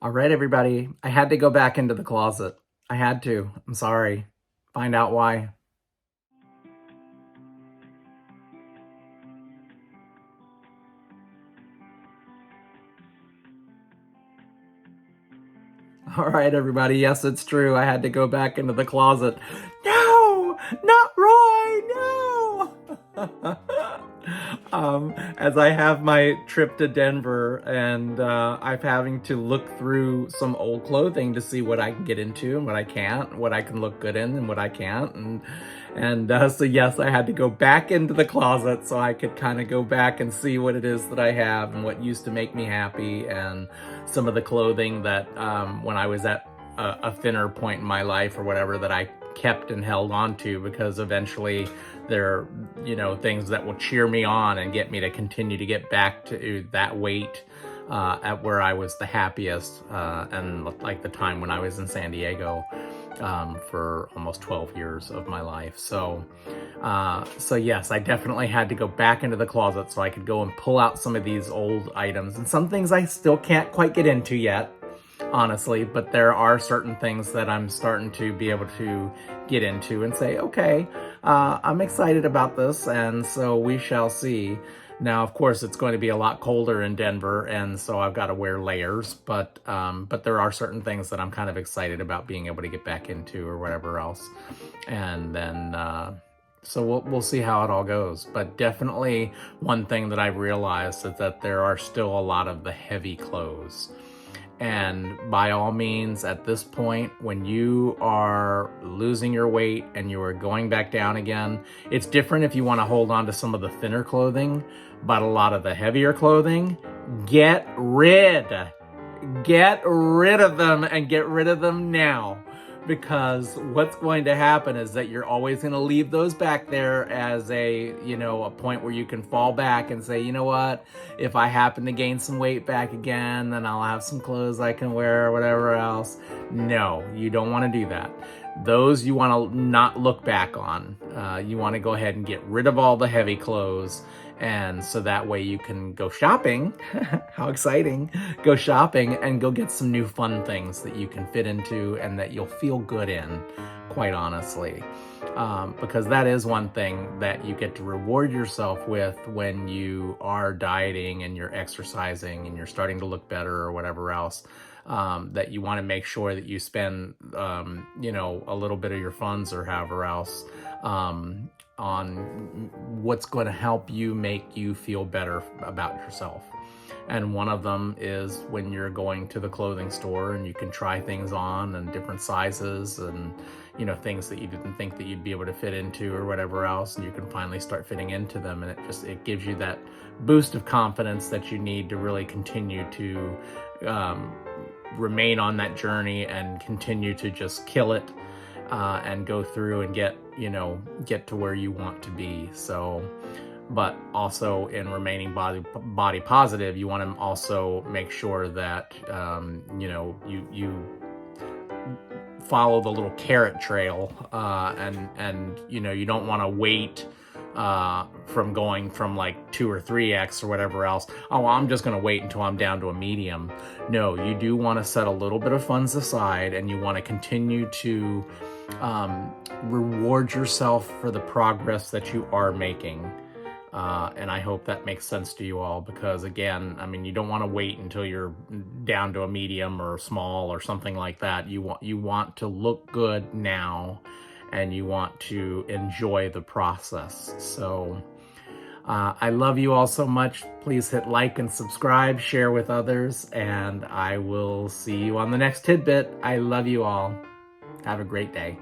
All right, everybody. I had to go back into the closet. I had to. I'm sorry. Find out why. All right, everybody. Yes, it's true. I had to go back into the closet. No, not Roy. No. As I have my trip to Denver, and I'm having to look through some old clothing to see what I can get into and what I can't, what I can look good in and what I can't, and so yes, I had to go back into the closet so I could kind of go back and see what it is that I have and what used to make me happy, and some of the clothing that when I was at a thinner point in my life or whatever that I kept and held on to, because eventually they're, things that will cheer me on and get me to continue to get back to that weight at where I was the happiest, and like the time when I was in San Diego for almost 12 years of my life. So yes, I definitely had to go back into the closet so I could go and pull out some of these old items, and some things I still can't quite get into yet, honestly, but there are certain things that I'm starting to be able to get into and say, okay, I'm excited about this, and so we shall see. Now, of course, it's going to be a lot colder in Denver, and so I've got to wear layers, but there are certain things that I'm kind of excited about being able to get back into or whatever else. And then so we'll see how it all goes. But definitely one thing that I've realized is that there are still a lot of the heavy clothes. And by all means, at this point, when you are losing your weight and you are going back down again, it's different if you want to hold on to some of the thinner clothing, but a lot of the heavier clothing, get rid of them, and get rid of them now. Because what's going to happen is that you're always going to leave those back there as a point where you can fall back and say, you know what, if I happen to gain some weight back again, then I'll have some clothes I can wear or whatever else. No, you don't want to do that. Those you want to not look back on. You want to go ahead and get rid of all the heavy clothes, and so that way you can go shopping. How exciting. Go shopping and go get some new fun things that you can fit into and that you'll feel good in, quite honestly. Because that is one thing that you get to reward yourself with when you are dieting and you're exercising and you're starting to look better or whatever else. That you want to make sure that you spend, a little bit of your funds or however else on what's going to help you make you feel better about yourself. And one of them is when you're going to the clothing store and you can try things on and different sizes and, things that you didn't think that you'd be able to fit into or whatever else, and you can finally start fitting into them. And it gives you that boost of confidence that you need to really continue to remain on that journey and continue to just kill it, and go through and get to where you want to be. So, but also in remaining body positive, you want to also make sure that you follow the little carrot trail, and you don't want to wait from going from like 2 or 3x or whatever else. Oh, I'm just going to wait until I'm down to a medium. No, you do want to set a little bit of funds aside, and you want to continue to reward yourself for the progress that you are making. And I hope that makes sense to you all, because again, I mean, you don't want to wait until you're down to a medium or small or something like that. You want to look good now, and you want to enjoy the process. So I love you all so much. Please hit like and subscribe, share with others, and I will see you on the next tidbit. I love you all. Have a great day.